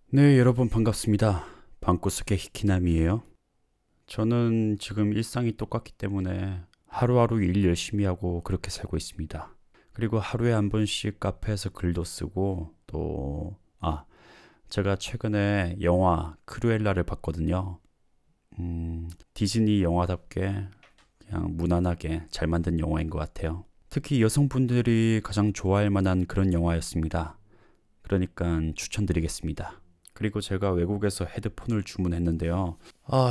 네, 여러분 반갑습니다. 방구석의 히키남이에요. 저는 지금 일상이 똑같기 때문에 하루하루 일 열심히 하고 그렇게 살고 있습니다. 그리고 하루에 한 번씩 카페에서 글도 쓰고 제가 최근에 영화 크루엘라를 봤거든요. 디즈니 영화답게 그냥 무난하게 잘 만든 영화인 것 같아요. 특히 여성분들이 가장 좋아할 만한 그런 영화였습니다. 그러니까 추천드리겠습니다. 그리고 제가 외국에서 헤드폰을 주문했는데요.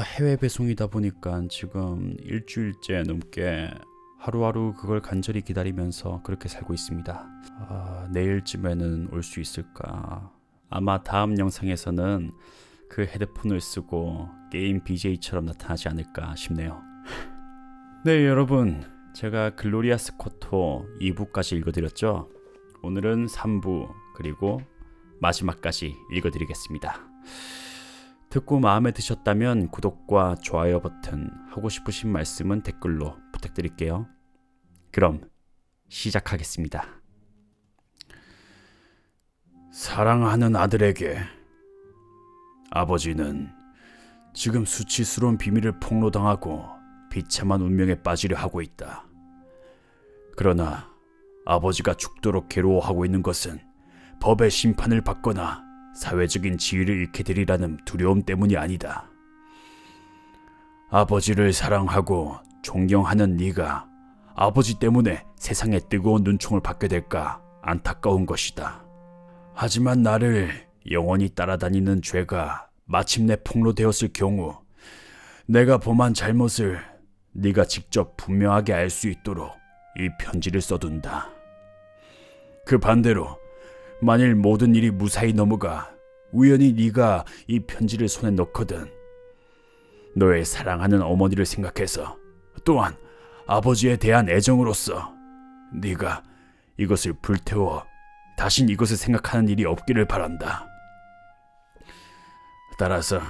해외 배송이다 보니까 지금 일주일째 넘게 하루하루 그걸 간절히 기다리면서 그렇게 살고 있습니다. 내일쯤에는 올 수 있을까? 아마 다음 영상에서는 그 헤드폰을 쓰고 게임 BJ처럼 나타나지 않을까 싶네요. 네, 여러분. 제가 글로리아 스코토 2부까지 읽어드렸죠? 오늘은 3부 그리고 마지막까지 읽어드리겠습니다. 듣고 마음에 드셨다면 구독과 좋아요 버튼, 하고 싶으신 말씀은 댓글로 부탁드릴게요. 그럼 시작하겠습니다. 사랑하는 아들에게, 아버지는 지금 수치스러운 비밀을 폭로당하고 비참한 운명에 빠지려 하고 있다. 그러나 아버지가 죽도록 괴로워하고 있는 것은 법의 심판을 받거나 사회적인 지위를 잃게 되리라는 두려움 때문이 아니다. 아버지를 사랑하고 존경하는 네가 아버지 때문에 세상에 뜨거운 눈총을 받게 될까 안타까운 것이다. 하지만 나를 영원히 따라다니는 죄가 마침내 폭로되었을 경우 내가 범한 잘못을 네가 직접 분명하게 알 수 있도록 이 편지를 써둔다. 그 반대로 만일 모든 일이 무사히 넘어가 우연히 네가 이 편지를 손에 넣거든, 너의 사랑하는 어머니를 생각해서 또한 아버지에 대한 애정으로서 네가 이것을 불태워 다신 이것을 생각하는 일이 없기를 바란다. 따라서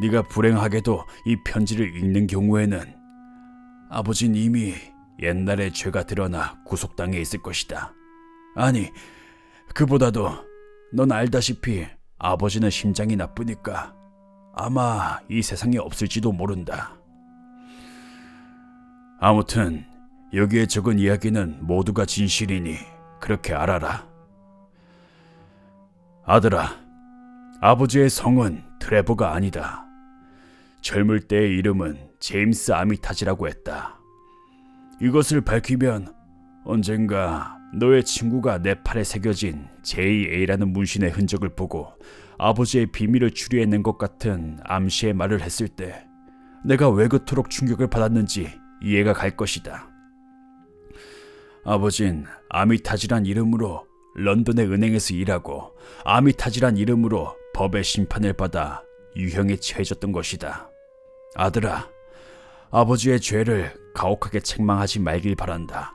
네가 불행하게도 이 편지를 읽는 경우에는 아버지는 이미 옛날에 죄가 드러나 구속당해 있을 것이다. 아니, 그보다도 넌 알다시피 아버지는 심장이 나쁘니까 아마 이 세상에 없을지도 모른다. 아무튼 여기에 적은 이야기는 모두가 진실이니 그렇게 알아라. 아들아, 아버지의 성은 트레버가 아니다. 젊을 때의 이름은 제임스 아미타지라고 했다. 이것을 밝히면 언젠가 너의 친구가 내 팔에 새겨진 JA라는 문신의 흔적을 보고 아버지의 비밀을 추리해낸 것 같은 암시의 말을 했을 때 내가 왜 그토록 충격을 받았는지 이해가 갈 것이다. 아버진 아미타지란 이름으로 런던의 은행에서 일하고 아미타지란 이름으로 법의 심판을 받아 유형에 처해졌던 것이다. 아들아, 아버지의 죄를 가혹하게 책망하지 말길 바란다.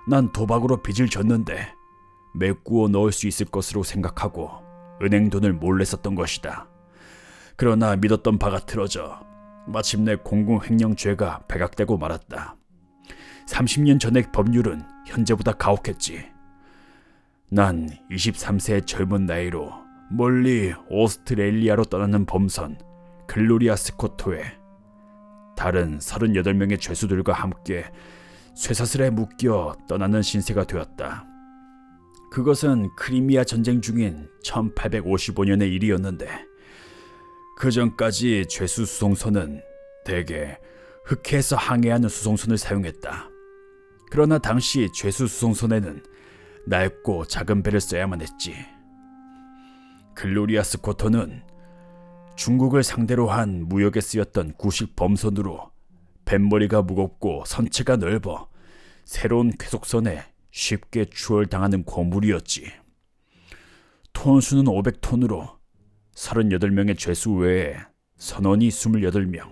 난 도박으로 빚을 졌는데 메꾸어 넣을 수 있을 것으로 생각하고 은행 돈을 몰래 썼던 것이다. 그러나 믿었던 바가 틀어져 마침내 공공횡령죄가 발각되고 말았다. 30년 전의 법률은 현재보다 가혹했지. 난 23세의 젊은 나이로 멀리 오스트레일리아로 떠나는 범선 글로리아 스코토에 다른 38명의 죄수들과 함께 쇠사슬에 묶여 떠나는 신세가 되었다. 그것은 크리미아 전쟁 중인 1855년의 일이었는데 그 전까지 죄수 수송선은 대개 흑해에서 항해하는 수송선을 사용했다. 그러나 당시 죄수 수송선에는 낡고 작은 배를 써야만 했지. 글로리아 스코터는 중국을 상대로 한 무역에 쓰였던 구식 범선으로 뱃머리가 무겁고 선체가 넓어 새로운 쾌속선에 쉽게 추월당하는 고물이었지. 톤수는 500톤으로 38명의 죄수 외에 선원이 28명,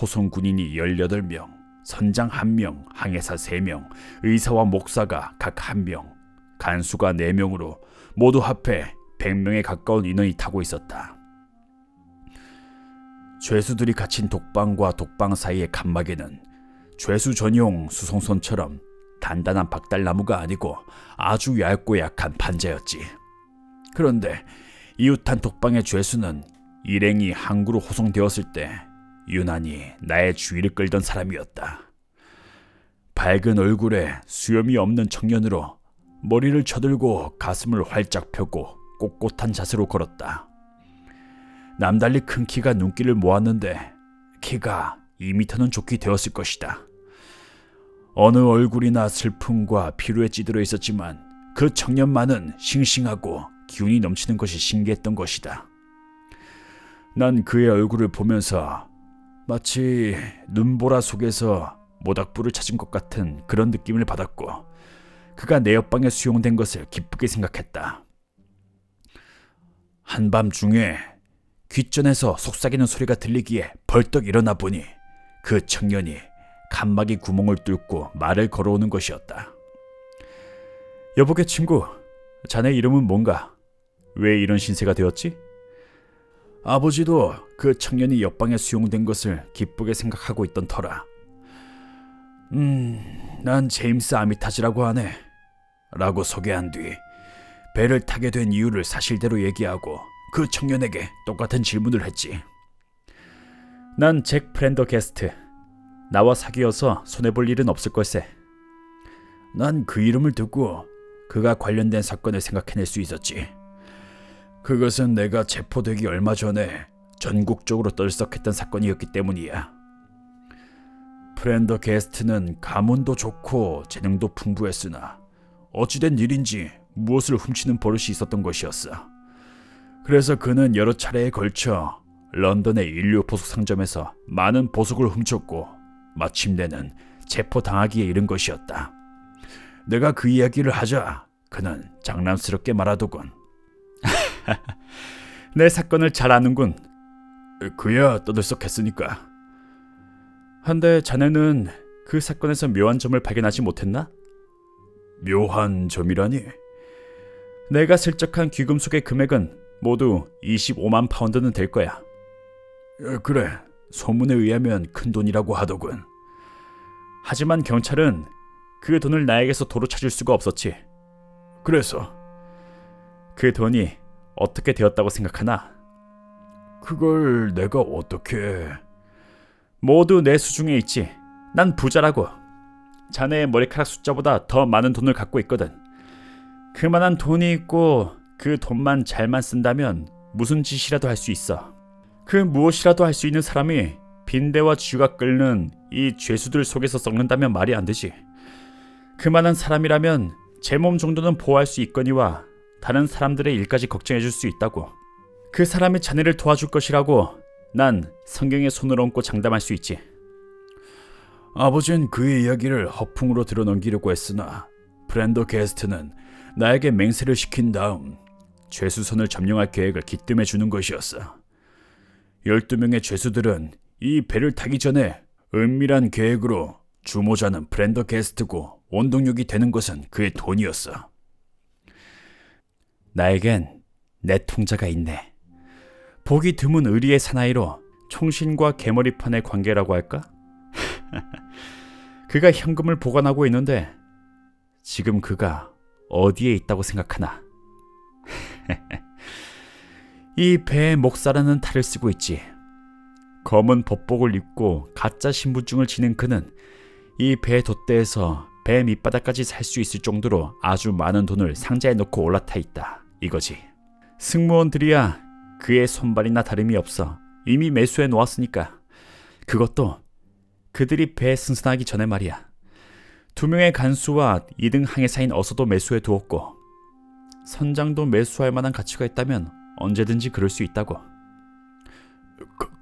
호송 군인이 18명, 선장 1명, 항해사 3명, 의사와 목사가 각 1명, 간수가 4명으로 모두 합해 100명에 가까운 인원이 타고 있었다. 죄수들이 갇힌 독방과 독방 사이의 칸막이는 죄수 전용 수송선처럼 단단한 박달나무가 아니고 아주 얇고 약한 판자였지. 그런데 이웃한 독방의 죄수는 일행이 항구로 호송되었을 때 유난히 나의 주의를 끌던 사람이었다. 밝은 얼굴에 수염이 없는 청년으로 머리를 쳐들고 가슴을 활짝 펴고 꼿꼿한 자세로 걸었다. 남달리 큰 키가 눈길을 모았는데 키가 2미터는 좋게 되었을 것이다. 어느 얼굴이나 슬픔과 피로에 찌들어 있었지만 그 청년만은 싱싱하고 기운이 넘치는 것이 신기했던 것이다. 난 그의 얼굴을 보면서 마치 눈보라 속에서 모닥불을 찾은 것 같은 그런 느낌을 받았고 그가 내 옆방에 수용된 것을 기쁘게 생각했다. 한밤중에 귓전에서 속삭이는 소리가 들리기에 벌떡 일어나 보니 그 청년이 칸막이 구멍을 뚫고 말을 걸어오는 것이었다. 여보게 친구, 자네 이름은 뭔가? 왜 이런 신세가 되었지? 아버지도 그 청년이 옆방에 수용된 것을 기쁘게 생각하고 있던 터라. 난 제임스 아미타지라고 하네. 라고 소개한 뒤 배를 타게 된 이유를 사실대로 얘기하고 그 청년에게 똑같은 질문을 했지. 난 잭 프렌더게스트. 나와 사귀어서 손해볼 일은 없을 걸세. 난 그 이름을 듣고 그가 관련된 사건을 생각해낼 수 있었지. 그것은 내가 체포되기 얼마 전에 전국적으로 떨썩했던 사건이었기 때문이야. 프렌더게스트는 가문도 좋고 재능도 풍부했으나 어찌된 일인지 무엇을 훔치는 버릇이 있었던 것이었어. 그래서 그는 여러 차례에 걸쳐 런던의 인류 보석 상점에서 많은 보석을 훔쳤고 마침내는 체포당하기에 이른 것이었다. 내가 그 이야기를 하자 그는 장난스럽게 말하더군. 내 사건을 잘 아는군. 그야 떠들썩했으니까. 한데 자네는 그 사건에서 묘한 점을 발견하지 못했나? 묘한 점이라니? 내가 슬쩍한 귀금속의 금액은 모두 25만 파운드는 될 거야. 그래, 소문에 의하면 큰 돈이라고 하더군. 하지만 경찰은 그 돈을 나에게서 도로 찾을 수가 없었지. 그래서? 그 돈이 어떻게 되었다고 생각하나? 그걸 내가 어떻게... 모두 내 수중에 있지. 난 부자라고. 자네의 머리카락 숫자보다 더 많은 돈을 갖고 있거든. 그만한 돈이 있고 그 돈만 잘만 쓴다면 무슨 짓이라도 할 수 있어. 그 무엇이라도 할 수 있는 사람이 빈대와 쥐가 끓는 이 죄수들 속에서 썩는다면 말이 안 되지. 그만한 사람이라면 제 몸 정도는 보호할 수 있거니와 다른 사람들의 일까지 걱정해 줄 수 있다고. 그 사람이 자네를 도와줄 것이라고 난 성경에 손을 얹고 장담할 수 있지. 아버지는 그의 이야기를 허풍으로 들어넘기려고 했으나 프렌더게스트는 나에게 맹세를 시킨 다음 죄수선을 점령할 계획을 기뜸해 주는 것이었어. 12명의 죄수들은 이 배를 타기 전에 은밀한 계획으로 주모자는 프렌더게스트고 원동력이 되는 것은 그의 돈이었어. 나에겐 내 통자가 있네. 보기 드문 의리의 사나이로 총신과 개머리판의 관계라고 할까? 그가 현금을 보관하고 있는데 지금 그가 어디에 있다고 생각하나? 이 배의 목사라는 탈을 쓰고 있지. 검은 법복을 입고 가짜 신분증을 지닌 그는 이 배 돛대에서 배 밑바닥까지 살 수 있을 정도로 아주 많은 돈을 상자에 넣고 올라타 있다. 이거지. 승무원들이야 그의 손발이나 다름이 없어 이미 매수해 놓았으니까. 그것도 그들이 배에 승선하기 전에 말이야. 2명의 간수와 2등 항해사인 어서도 매수해 두었고 선장도 매수할 만한 가치가 있다면 언제든지 그럴 수 있다고.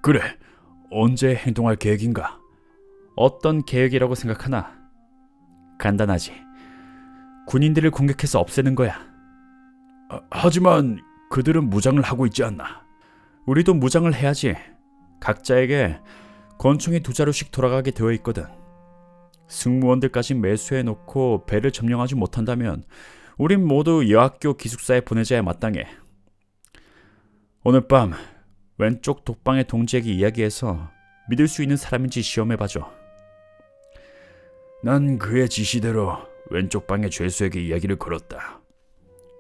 그래, 언제 행동할 계획인가? 어떤 계획이라고 생각하나? 간단하지. 군인들을 공격해서 없애는 거야. 하지만 그들은 무장을 하고 있지 않나? 우리도 무장을 해야지. 각자에게 권총이 2자루씩 돌아가게 되어 있거든. 승무원들까지 매수해놓고 배를 점령하지 못한다면 우린 모두 여학교 기숙사에 보내자에 마땅해. 오늘 밤 왼쪽 독방의 동지에게 이야기해서 믿을 수 있는 사람인지 시험해봐줘. 난 그의 지시대로 왼쪽 방의 죄수에게 이야기를 걸었다.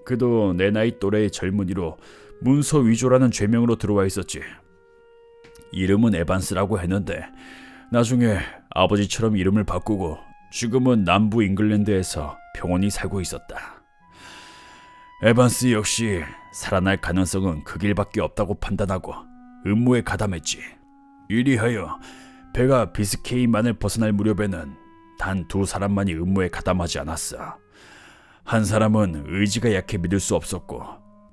그도 내 나이 또래의 젊은이로 문서 위조라는 죄명으로 들어와 있었지. 이름은 에반스라고 했는데 나중에 아버지처럼 이름을 바꾸고 지금은 남부 잉글랜드에서 평온히 살고 있었다. 에반스 역시 살아날 가능성은 그 길밖에 없다고 판단하고 음모에 가담했지. 이리하여 배가 비스케이만을 벗어날 무렵에는 단 2사람만이 음모에 가담하지 않았어. 한 사람은 의지가 약해 믿을 수 없었고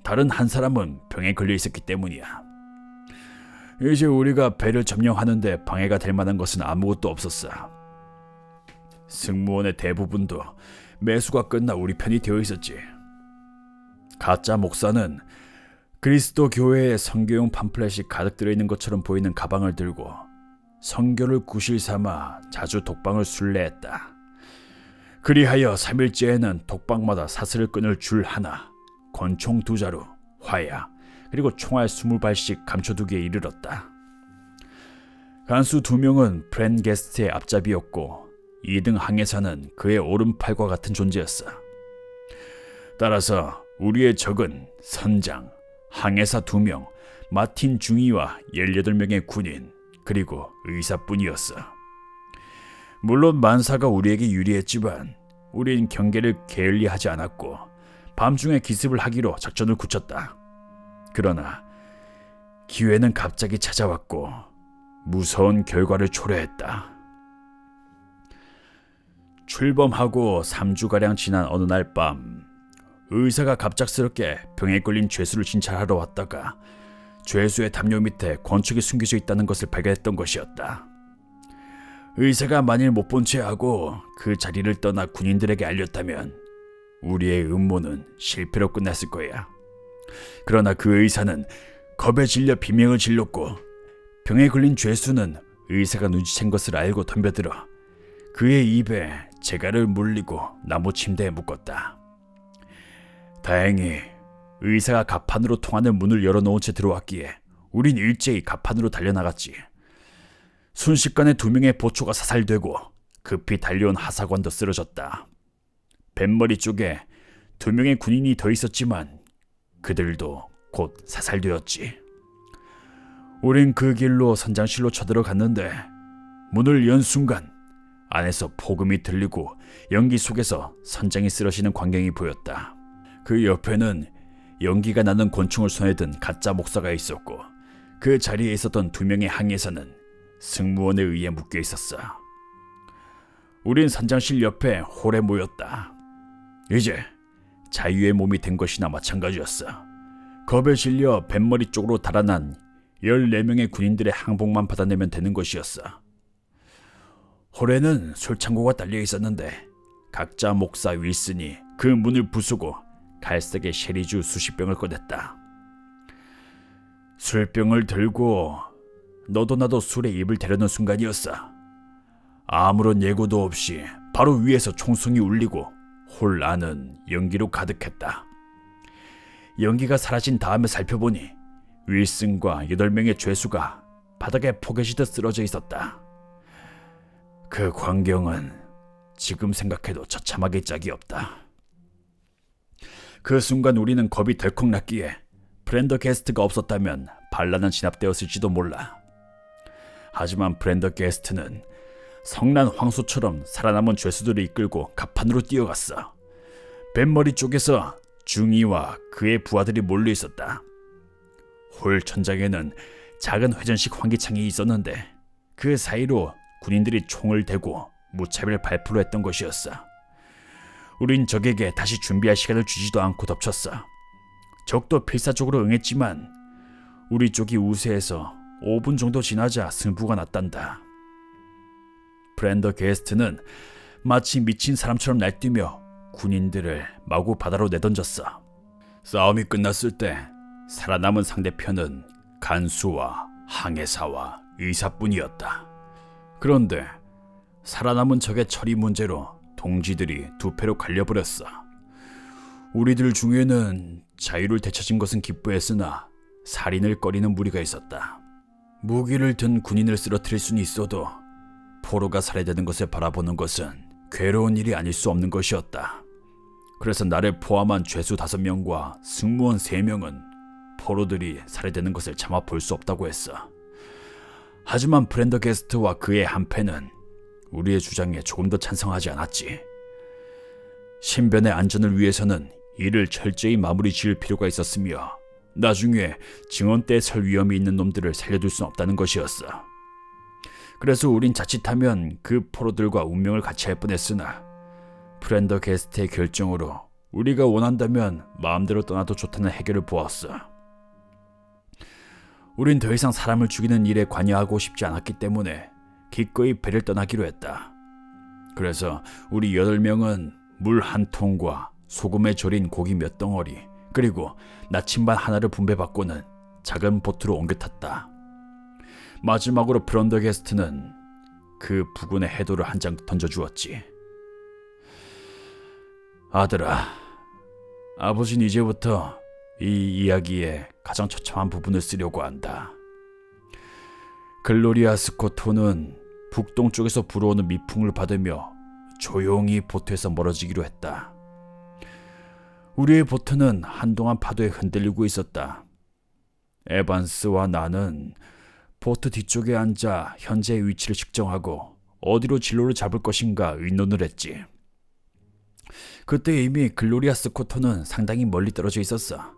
다른 한 사람은 병에 걸려 있었기 때문이야. 이제 우리가 배를 점령하는데 방해가 될 만한 것은 아무것도 없었어. 승무원의 대부분도 매수가 끝나 우리 편이 되어 있었지. 가짜 목사는 그리스도 교회의 선교용 팜플렛이 가득 들어있는 것처럼 보이는 가방을 들고 선교를 구실 삼아 자주 독방을 순례했다. 그리하여 3일째에는 독방마다 사슬을 끊을 줄 하나, 권총 2자루, 화약, 그리고 총알 20발씩 감춰두기에 이르렀다. 간수 2명은 프렌게스트의 앞잡이였고 2등 항해사는 그의 오른팔과 같은 존재였어. 따라서 우리의 적은 선장, 항해사 2명, 마틴 중위와 18명의 군인, 그리고 의사뿐이었어. 물론 만사가 우리에게 유리했지만 우린 경계를 게을리하지 않았고 밤중에 기습을 하기로 작전을 굳혔다. 그러나 기회는 갑자기 찾아왔고 무서운 결과를 초래했다. 출범하고 3주가량 지난 어느 날 밤, 의사가 갑작스럽게 병에 걸린 죄수를 진찰하러 왔다가 죄수의 담요 밑에 권총이 숨겨져 있다는 것을 발견했던 것이었다. 의사가 만일 못 본 채 하고 그 자리를 떠나 군인들에게 알렸다면 우리의 음모는 실패로 끝났을 거야. 그러나 그 의사는 겁에 질려 비명을 질렀고 병에 걸린 죄수는 의사가 눈치챈 것을 알고 덤벼들어 그의 입에 재갈을 물리고 나무 침대에 묶었다. 다행히 의사가 갑판으로 통하는 문을 열어놓은 채 들어왔기에 우린 일제히 갑판으로 달려나갔지. 순식간에 2명의 보초가 사살되고 급히 달려온 하사관도 쓰러졌다. 뱃머리 쪽에 2명의 군인이 더 있었지만 그들도 곧 사살되었지. 우린 그 길로 선장실로 쳐들어갔는데 문을 연 순간 안에서 폭음이 들리고 연기 속에서 선장이 쓰러지는 광경이 보였다. 그 옆에는 연기가 나는 권총을 손에 든 가짜 목사가 있었고 그 자리에 있었던 2명의 항해사는 승무원에 의해 묶여 있었어. 우린 선장실 옆에 홀에 모였다. 이제 자유의 몸이 된 것이나 마찬가지였어. 겁에 질려 뱃머리 쪽으로 달아난 14명의 군인들의 항복만 받아내면 되는 것이었어. 홀에는 술창고가 딸려 있었는데 각자 목사 윌슨이 그 문을 부수고 갈색의 쉐리주 수십 병을 꺼냈다. 술병을 들고 너도 나도 술에 입을 대려는 순간이었어. 아무런 예고도 없이 바로 위에서 총성이 울리고 홀 안은 연기로 가득했다. 연기가 사라진 다음에 살펴보니 윌슨과 8명의 죄수가 바닥에 포개지듯 쓰러져 있었다. 그 광경은 지금 생각해도 처참하게 짝이 없다. 그 순간 우리는 겁이 덜컥 났기에 프렌더게스트가 없었다면 반란은 진압되었을지도 몰라. 하지만 프렌더게스트는 성난 황소처럼 살아남은 죄수들을 이끌고 갑판으로 뛰어갔어. 뱃머리 쪽에서 중위와 그의 부하들이 몰려 있었다. 홀 천장에는 작은 회전식 환기창이 있었는데 그 사이로 군인들이 총을 대고 무차별 발포를 했던 것이었어. 우린 적에게 다시 준비할 시간을 주지도 않고 덮쳤어. 적도 필사적으로 응했지만 우리 쪽이 우세해서 5분 정도 지나자 승부가 났단다. 프렌더게스트는 마치 미친 사람처럼 날뛰며 군인들을 마구 바다로 내던졌어. 싸움이 끝났을 때 살아남은 상대편은 간수와 항해사와 의사뿐이었다. 그런데 살아남은 적의 처리 문제로 동지들이 2패로 갈려버렸어. 우리들 중에는 자유를 되찾은 것은 기뻐했으나 살인을 꺼리는 무리가 있었다. 무기를 든 군인을 쓰러뜨릴 수는 있어도 포로가 살해되는 것을 바라보는 것은 괴로운 일이 아닐 수 없는 것이었다. 그래서 나를 포함한 죄수 5명과 승무원 3명은 포로들이 살해되는 것을 차마 볼 수 없다고 했어. 하지만 프렌더게스트와 그의 한패는 우리의 주장에 조금 더 찬성하지 않았지. 신변의 안전을 위해서는 이를 철저히 마무리 지을 필요가 있었으며 나중에 증언대에 설 위험이 있는 놈들을 살려둘 수 없다는 것이었어. 그래서 우린 자칫하면 그 포로들과 운명을 같이 할 뻔했으나 프렌더게스트의 결정으로 우리가 원한다면 마음대로 떠나도 좋다는 해결을 보았어. 우린 더 이상 사람을 죽이는 일에 관여하고 싶지 않았기 때문에 기꺼이 배를 떠나기로 했다. 그래서 우리 8명은 물 한 통과 소금에 절인 고기 몇 덩어리 그리고 나침반 하나를 분배받고는 작은 보트로 옮겨 탔다. 마지막으로 프렌더게스트는 그 부근의 해도를 한 장 던져주었지. 아들아, 아버지는 이제부터 이 이야기의 가장 처참한 부분을 쓰려고 한다. 글로리아 스코토는 북동쪽에서 불어오는 미풍을 받으며 조용히 보트에서 멀어지기로 했다. 우리의 보트는 한동안 파도에 흔들리고 있었다. 에반스와 나는 보트 뒤쪽에 앉아 현재의 위치를 측정하고 어디로 진로를 잡을 것인가 의논을 했지. 그때 이미 글로리아 스코토는 상당히 멀리 떨어져 있었어.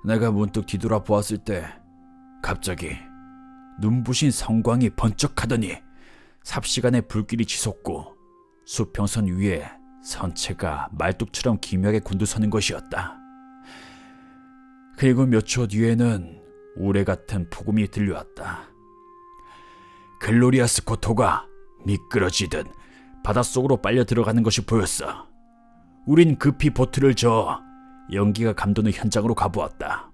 내가 문득 뒤돌아 보았을 때 갑자기 눈부신 성광이 번쩍하더니 삽시간에 불길이 치솟고 수평선 위에 선체가 말뚝처럼 기묘하게 곤두서는 것이었다. 그리고 몇 초 뒤에는 우레 같은 폭음이 들려왔다. 글로리아 스코토가 미끄러지듯 바닷속으로 빨려 들어가는 것이 보였어. 우린 급히 보트를 저어 연기가 감도는 현장으로 가보았다.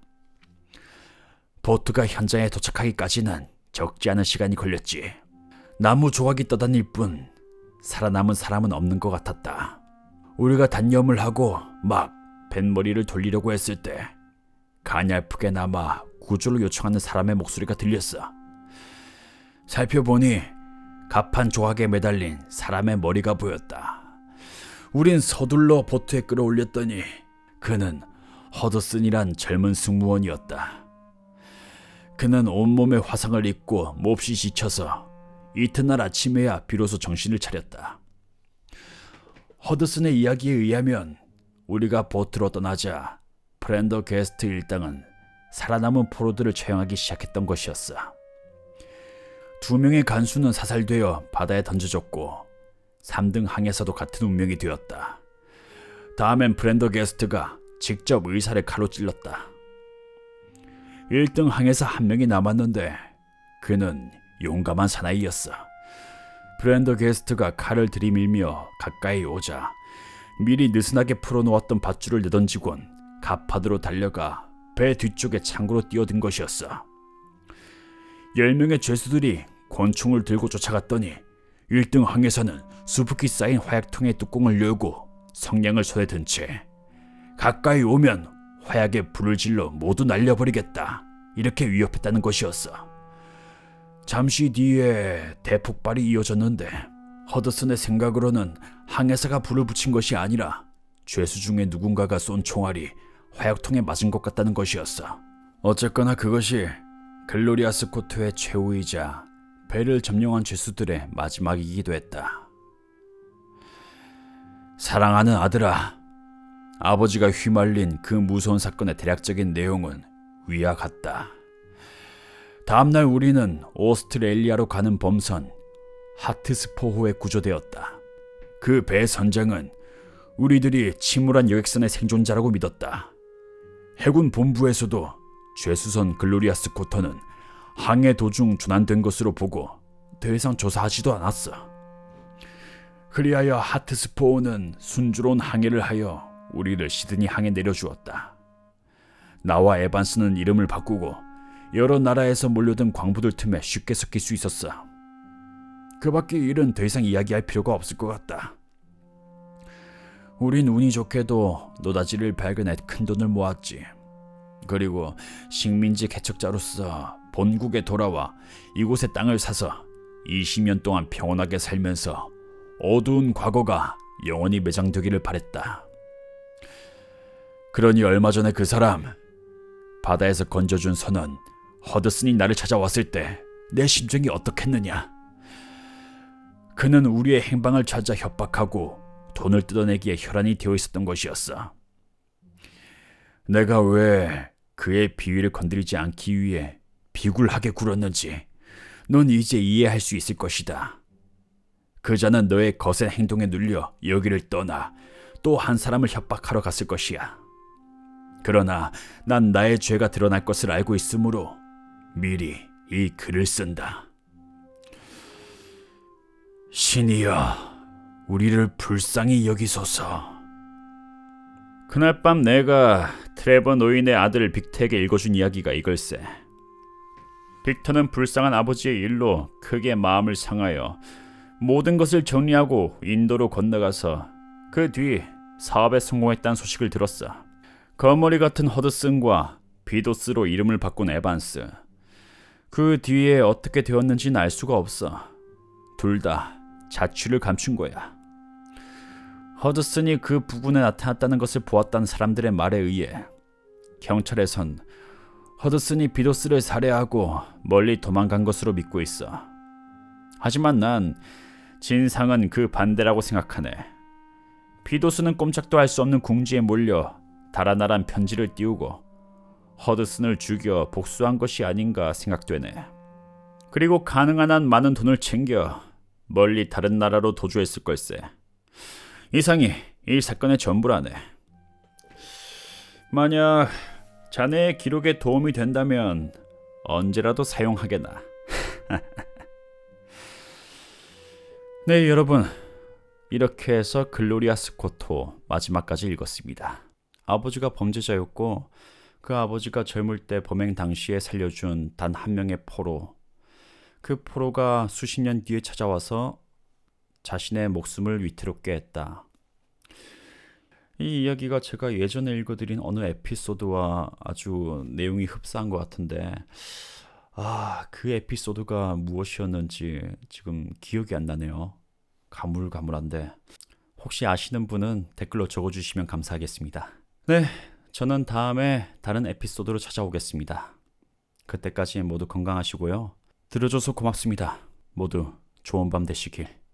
보트가 현장에 도착하기까지는 적지 않은 시간이 걸렸지. 나무 조각이 떠다닐 뿐 살아남은 사람은 없는 것 같았다. 우리가 단념을 하고 막 뱃머리를 돌리려고 했을 때 가냘프게나마 구조를 요청하는 사람의 목소리가 들렸어. 살펴보니 가판 조각에 매달린 사람의 머리가 보였다. 우린 서둘러 보트에 끌어올렸더니 그는 허드슨이란 젊은 승무원이었다. 그는 온몸에 화상을 입고 몹시 지쳐서 이튿날 아침에야 비로소 정신을 차렸다. 허드슨의 이야기에 의하면 우리가 보트로 떠나자 프렌더게스트 일당은 살아남은 포로들을 처형하기 시작했던 것이었어. 2명의 간수는 사살되어 바다에 던져졌고 3등 항에서도 같은 운명이 되었다. 다음엔 프렌더게스트가 직접 의사를 칼로 찔렀다. 1등 항에서 한 명이 남았는데 그는 용감한 사나이였어. 프렌더게스트가 칼을 들이밀며 가까이 오자 미리 느슨하게 풀어놓았던 밧줄을 내던지곤 가파도로 달려가 배 뒤쪽에 창고로 뛰어든 것이었어. 10명의 죄수들이 권총을 들고 쫓아갔더니 1등 항에서는 수북히 쌓인 화약통의 뚜껑을 열고 성냥을 손에 든 채 가까이 오면 화약에 불을 질러 모두 날려버리겠다 이렇게 위협했다는 것이었어. 잠시 뒤에 대폭발이 이어졌는데 허드슨의 생각으로는 항해사가 불을 붙인 것이 아니라 죄수 중에 누군가가 쏜 총알이 화약통에 맞은 것 같다는 것이었어. 어쨌거나 그것이 글로리아 스코토의 최후이자 배를 점령한 죄수들의 마지막이기도 했다. 사랑하는 아들아, 아버지가 휘말린 그 무서운 사건의 대략적인 내용은 위와 같다. 다음날 우리는 오스트레일리아로 가는 범선 하트스포호에 구조되었다. 그 배 선장은 우리들이 침몰한 여객선의 생존자라고 믿었다. 해군 본부에서도 죄수선 글로리아 스코터는 항해 도중 조난된 것으로 보고 더 이상 조사하지도 않았어. 그리하여 하트스포호는 순조로운 항해를 하여 우리를 시드니 항에 내려주었다. 나와 에반스는 이름을 바꾸고 여러 나라에서 몰려든 광부들 틈에 쉽게 섞일 수 있었어. 그 밖의 일은 더 이상 이야기할 필요가 없을 것 같다. 우린 운이 좋게도 노다지를 발견해 큰돈을 모았지. 그리고 식민지 개척자로서 본국에 돌아와 이곳의 땅을 사서 20년 동안 평온하게 살면서 어두운 과거가 영원히 매장되기를 바랬다. 그러니 얼마 전에 그 사람, 바다에서 건져준 선원 허드슨이 나를 찾아왔을 때 내 심정이 어떻겠느냐. 그는 우리의 행방을 찾아 협박하고 돈을 뜯어내기에 혈안이 되어 있었던 것이었어. 내가 왜 그의 비위를 건드리지 않기 위해 비굴하게 굴었는지 넌 이제 이해할 수 있을 것이다. 그자는 너의 거센 행동에 눌려 여기를 떠나 또 한 사람을 협박하러 갔을 것이야. 그러나 난 나의 죄가 드러날 것을 알고 있으므로 미리 이 글을 쓴다. 신이여, 우리를 불쌍히 여기소서. 그날 밤 내가 트레버 노인의 아들 빅터에게 읽어준 이야기가 이걸세. 빅터는 불쌍한 아버지의 일로 크게 마음을 상하여 모든 것을 정리하고 인도로 건너가서 그 뒤 사업에 성공했다는 소식을 들었어. 거머리 같은 허드슨과 비도스로 이름을 바꾼 에반스. 그 뒤에 어떻게 되었는지는 알 수가 없어. 둘 다 자취를 감춘 거야. 허드슨이 그 부근에 나타났다는 것을 보았다는 사람들의 말에 의해 경찰에선 허드슨이 비도스를 살해하고 멀리 도망간 것으로 믿고 있어. 하지만 난 진상은 그 반대라고 생각하네. 비도스는 꼼짝도 할 수 없는 궁지에 몰려 달아나란 편지를 띄우고 허드슨을 죽여 복수한 것이 아닌가 생각되네. 그리고 가능한 한 많은 돈을 챙겨 멀리 다른 나라로 도주했을 걸세. 이상이 이 사건의 전부라네. 만약 자네의 기록에 도움이 된다면 언제라도 사용하게나. 네, 여러분. 이렇게 해서 글로리아 스코토 마지막까지 읽었습니다. 아버지가 범죄자였고 그 아버지가 젊을 때 범행 당시에 살려준 단 한 명의 포로. 그 포로가 수십 년 뒤에 찾아와서 자신의 목숨을 위태롭게 했다. 이 이야기가 제가 예전에 읽어드린 어느 에피소드와 아주 내용이 흡사한 것 같은데 그 에피소드가 무엇이었는지 지금 기억이 안 나네요. 가물가물한데 혹시 아시는 분은 댓글로 적어주시면 감사하겠습니다. 네, 저는 다음에 다른 에피소드로 찾아오겠습니다. 그때까지 모두 건강하시고요. 들어줘서 고맙습니다. 모두 좋은 밤 되시길.